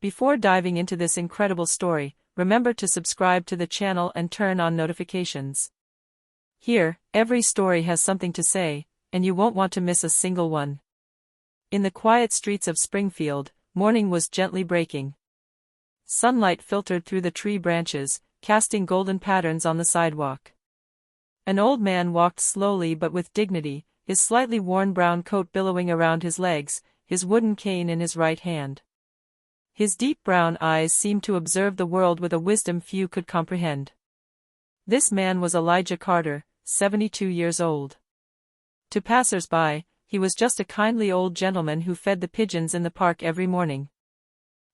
Before diving into this incredible story, remember to subscribe to the channel and turn on notifications. Here, every story has something to say, and you won't want to miss a single one. In the quiet streets of Springfield, morning was gently breaking. Sunlight filtered through the tree branches, casting golden patterns on the sidewalk. An old man walked slowly but with dignity, his slightly worn brown coat billowing around his legs, his wooden cane in his right hand. His deep brown eyes seemed to observe the world with a wisdom few could comprehend. This man was Elijah Carter, 72 years old. To passers-by, he was just a kindly old gentleman who fed the pigeons in the park every morning.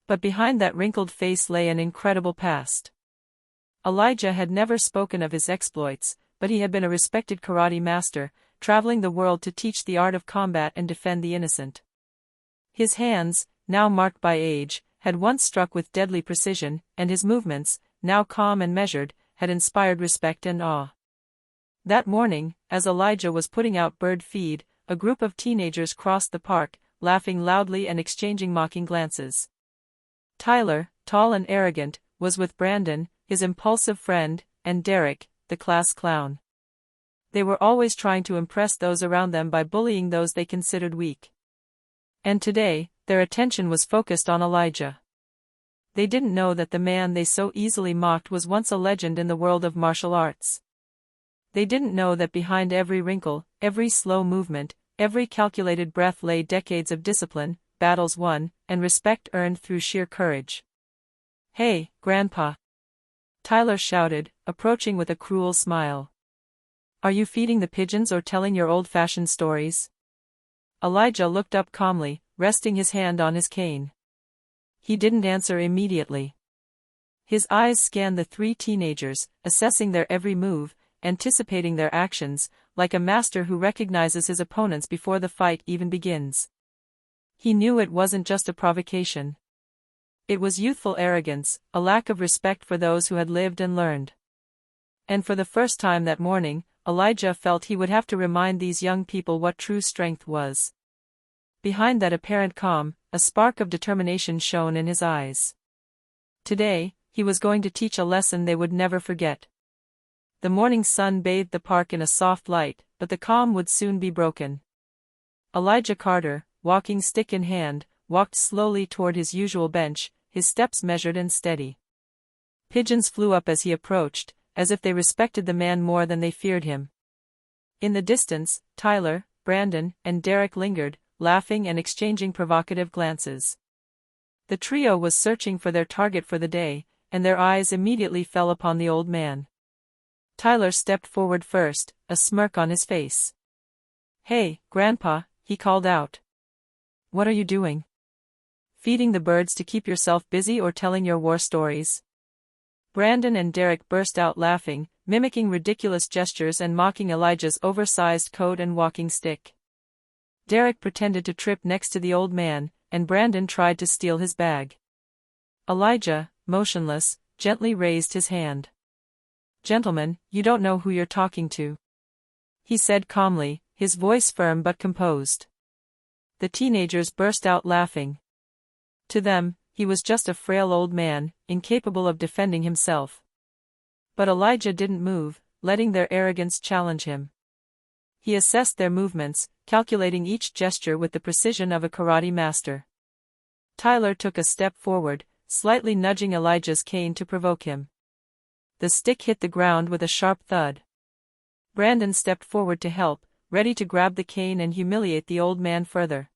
But behind that wrinkled face lay an incredible past. Elijah had never spoken of his exploits, but he had been a respected karate master, traveling the world to teach the art of combat and defend the innocent. His hands, now marked by age, had once struck with deadly precision, and his movements, now calm and measured, had inspired respect and awe. That morning, as Elijah was putting out bird feed, a group of teenagers crossed the park, laughing loudly and exchanging mocking glances. Tyler, tall and arrogant, was with Brandon, his impulsive friend, and Derek, the class clown. They were always trying to impress those around them by bullying those they considered weak. And today, their attention was focused on Elijah. They didn't know that the man they so easily mocked was once a legend in the world of martial arts. They didn't know that behind every wrinkle, every slow movement, every calculated breath lay decades of discipline, battles won, and respect earned through sheer courage. "Hey, Grandpa!" Tyler shouted, approaching with a cruel smile. "Are you feeding the pigeons or telling your old-fashioned stories?" Elijah looked up calmly, resting his hand on his cane. He didn't answer immediately. His eyes scanned the three teenagers, assessing their every move, anticipating their actions, like a master who recognizes his opponents before the fight even begins. He knew it wasn't just a provocation. It was youthful arrogance, a lack of respect for those who had lived and learned. And for the first time that morning, Elijah felt he would have to remind these young people what true strength was. Behind that apparent calm, a spark of determination shone in his eyes. Today, he was going to teach a lesson they would never forget. The morning sun bathed the park in a soft light, but the calm would soon be broken. Elijah Carter, walking stick in hand, walked slowly toward his usual bench, his steps measured and steady. Pigeons flew up as he approached, as if they respected the man more than they feared him. In the distance, Tyler, Brandon, and Derek lingered, laughing and exchanging provocative glances. The trio was searching for their target for the day, and their eyes immediately fell upon the old man. Tyler stepped forward first, a smirk on his face. "Hey, Grandpa," he called out. "What are you doing? Feeding the birds to keep yourself busy or telling your war stories?" Brandon and Derek burst out laughing, mimicking ridiculous gestures and mocking Elijah's oversized coat and walking stick. Derek pretended to trip next to the old man, and Brandon tried to steal his bag. Elijah, motionless, gently raised his hand. "Gentlemen, you don't know who you're talking to," he said calmly, his voice firm but composed. The teenagers burst out laughing. To them, he was just a frail old man, incapable of defending himself. But Elijah didn't move, letting their arrogance challenge him. He assessed their movements, calculating each gesture with the precision of a karate master. Tyler took a step forward, slightly nudging Elijah's cane to provoke him. The stick hit the ground with a sharp thud. Brandon stepped forward to help, ready to grab the cane and humiliate the old man further.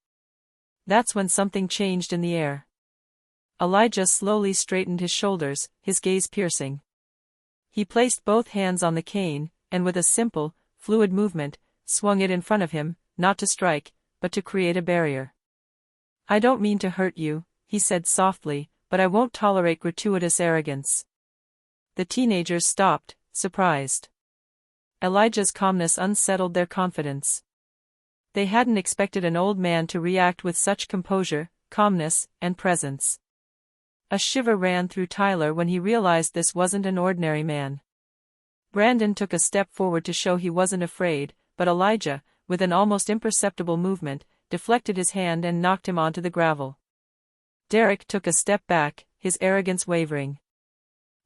That's when something changed in the air. Elijah slowly straightened his shoulders, his gaze piercing. He placed both hands on the cane, and with a simple, fluid movement, swung it in front of him, not to strike, but to create a barrier. "I don't mean to hurt you," he said softly, "but I won't tolerate gratuitous arrogance." The teenagers stopped, surprised. Elijah's calmness unsettled their confidence. They hadn't expected an old man to react with such composure, calmness, and presence. A shiver ran through Tyler when he realized this wasn't an ordinary man. Brandon took a step forward to show he wasn't afraid, but Elijah, with an almost imperceptible movement, deflected his hand and knocked him onto the gravel. Derek took a step back, his arrogance wavering.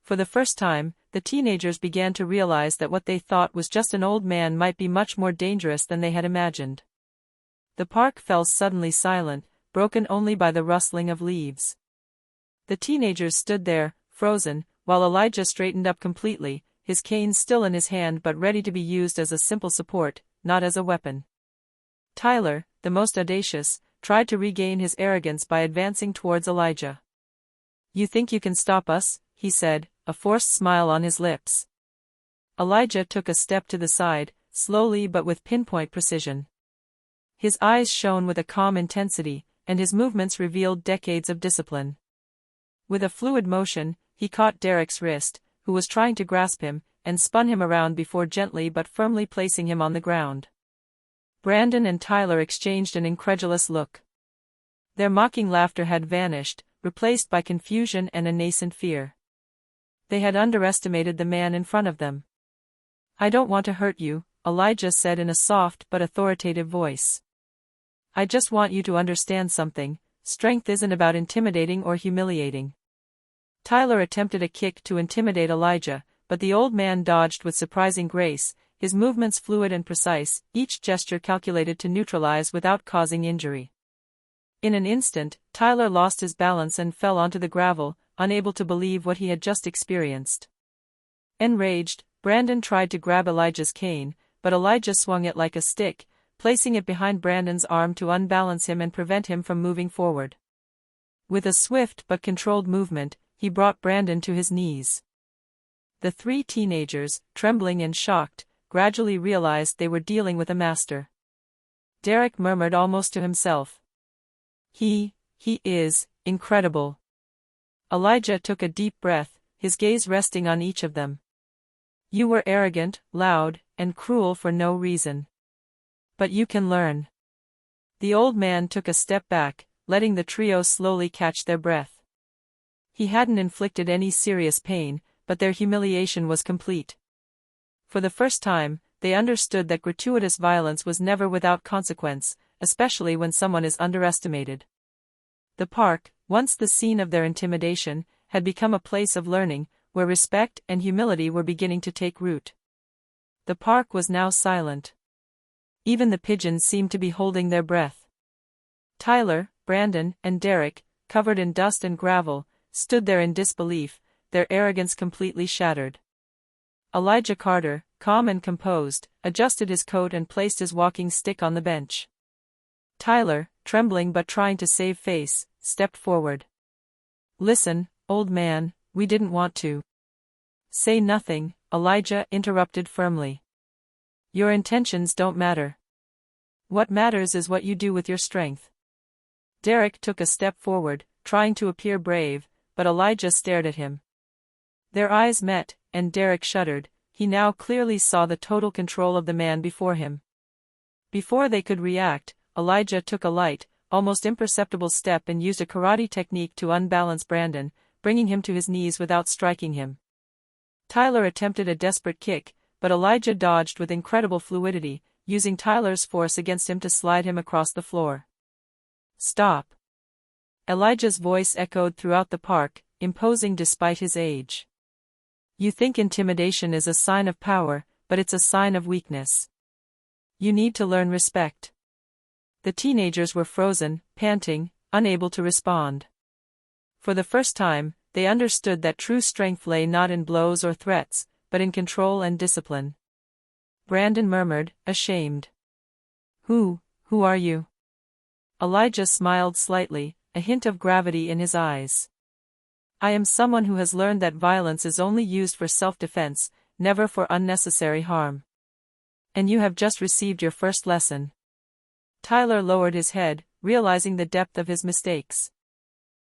For the first time, the teenagers began to realize that what they thought was just an old man might be much more dangerous than they had imagined. The park fell suddenly silent, broken only by the rustling of leaves. The teenagers stood there, frozen, while Elijah straightened up completely, his cane still in his hand but ready to be used as a simple support, not as a weapon. Tyler, the most audacious, tried to regain his arrogance by advancing towards Elijah. "You think you can stop us?" he said, a forced smile on his lips. Elijah took a step to the side, slowly but with pinpoint precision. His eyes shone with a calm intensity, and his movements revealed decades of discipline. With a fluid motion, he caught Derek's wrist, who was trying to grasp him, and spun him around before gently but firmly placing him on the ground. Brandon and Tyler exchanged an incredulous look. Their mocking laughter had vanished, replaced by confusion and a nascent fear. They had underestimated the man in front of them. "I don't want to hurt you," Elijah said in a soft but authoritative voice. "I just want you to understand something. Strength isn't about intimidating or humiliating." Tyler attempted a kick to intimidate Elijah, but the old man dodged with surprising grace, his movements fluid and precise, each gesture calculated to neutralize without causing injury. In an instant, Tyler lost his balance and fell onto the gravel, unable to believe what he had just experienced. Enraged, Brandon tried to grab Elijah's cane, but Elijah swung it like a stick, placing it behind Brandon's arm to unbalance him and prevent him from moving forward. With a swift but controlled movement, he brought Brandon to his knees. The three teenagers, trembling and shocked, gradually realized they were dealing with a master. Derek murmured almost to himself. He is incredible." Elijah took a deep breath, his gaze resting on each of them. "You were arrogant, loud, and cruel for no reason. But you can learn." The old man took a step back, letting the trio slowly catch their breath. He hadn't inflicted any serious pain, but their humiliation was complete. For the first time, they understood that gratuitous violence was never without consequence, especially when someone is underestimated. The park, once the scene of their intimidation, had become a place of learning, where respect and humility were beginning to take root. The park was now silent. Even the pigeons seemed to be holding their breath. Tyler, Brandon, and Derek, covered in dust and gravel, stood there in disbelief, their arrogance completely shattered. Elijah Carter, calm and composed, adjusted his coat and placed his walking stick on the bench. Tyler, trembling but trying to save face, stepped forward. "Listen, old man, we didn't want to." "Say nothing," Elijah interrupted firmly. "Your intentions don't matter. What matters is what you do with your strength." Derek took a step forward, trying to appear brave, but Elijah stared at him. Their eyes met, and Derek shuddered. He now clearly saw the total control of the man before him. Before they could react, Elijah took a light, almost imperceptible step and used a karate technique to unbalance Brandon, bringing him to his knees without striking him. Tyler attempted a desperate kick, but Elijah dodged with incredible fluidity, using Tyler's force against him to slide him across the floor. "Stop." Elijah's voice echoed throughout the park, imposing despite his age. "You think intimidation is a sign of power, but it's a sign of weakness. You need to learn respect." The teenagers were frozen, panting, unable to respond. For the first time, they understood that true strength lay not in blows or threats, but in control and discipline. Brandon murmured, ashamed. Who are you?" Elijah smiled slightly, a hint of gravity in his eyes. "I am someone who has learned that violence is only used for self-defense, never for unnecessary harm. And you have just received your first lesson." Tyler lowered his head, realizing the depth of his mistakes.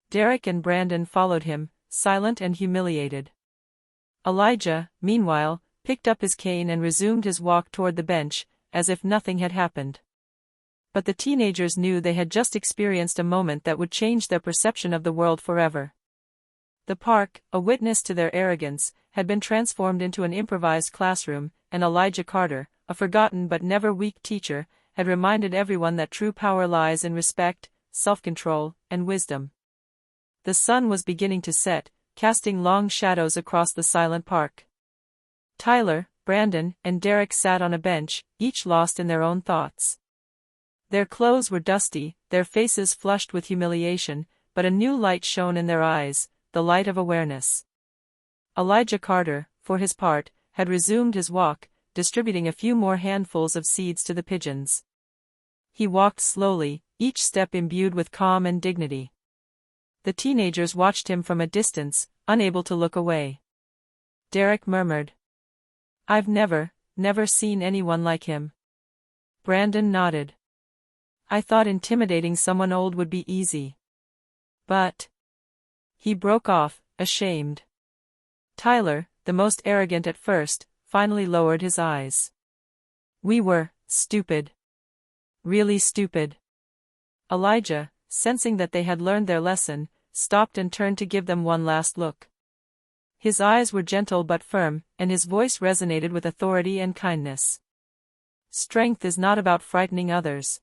Derek and Brandon followed him, silent and humiliated. Elijah, meanwhile, picked up his cane and resumed his walk toward the bench, as if nothing had happened. But the teenagers knew they had just experienced a moment that would change their perception of the world forever. The park, a witness to their arrogance, had been transformed into an improvised classroom, and Elijah Carter, a forgotten but never weak teacher, had reminded everyone that true power lies in respect, self-control, and wisdom. The sun was beginning to set, casting long shadows across the silent park. Tyler, Brandon, and Derek sat on a bench, each lost in their own thoughts. Their clothes were dusty, their faces flushed with humiliation, but a new light shone in their eyes, the light of awareness. Elijah Carter, for his part, had resumed his walk, distributing a few more handfuls of seeds to the pigeons. He walked slowly, each step imbued with calm and dignity. The teenagers watched him from a distance, unable to look away. Derek murmured, "I've never seen anyone like him." Brandon nodded. "I thought intimidating someone old would be easy. But..." He broke off, ashamed. Tyler, the most arrogant at first, finally lowered his eyes. "We were stupid. Really stupid." Elijah, sensing that they had learned their lesson, stopped and turned to give them one last look. His eyes were gentle but firm, and his voice resonated with authority and kindness. Strength is not about frightening others.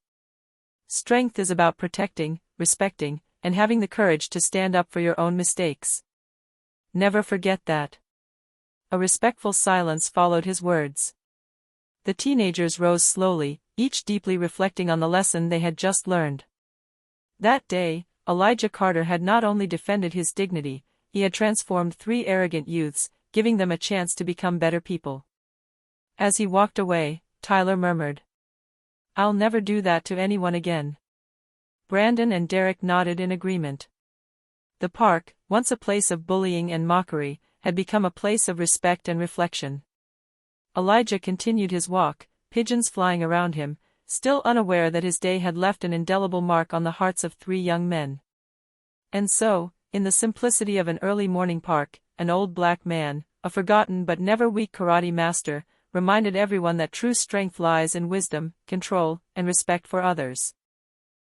Strength is about protecting, respecting, and having the courage to stand up for your own mistakes. Never forget that. A respectful silence followed his words. The teenagers rose slowly, each deeply reflecting on the lesson they had just learned. That day, Elijah Carter had not only defended his dignity, he had transformed 3 arrogant youths, giving them a chance to become better people. As he walked away, Tyler murmured, "I'll never do that to anyone again." Brandon and Derek nodded in agreement. The park, once a place of bullying and mockery, had become a place of respect and reflection. Elijah continued his walk, pigeons flying around him, still unaware that his day had left an indelible mark on the hearts of 3 young men. And so, in the simplicity of an early morning park, an old black man, a forgotten but never weak karate master, reminded everyone that true strength lies in wisdom, control, and respect for others.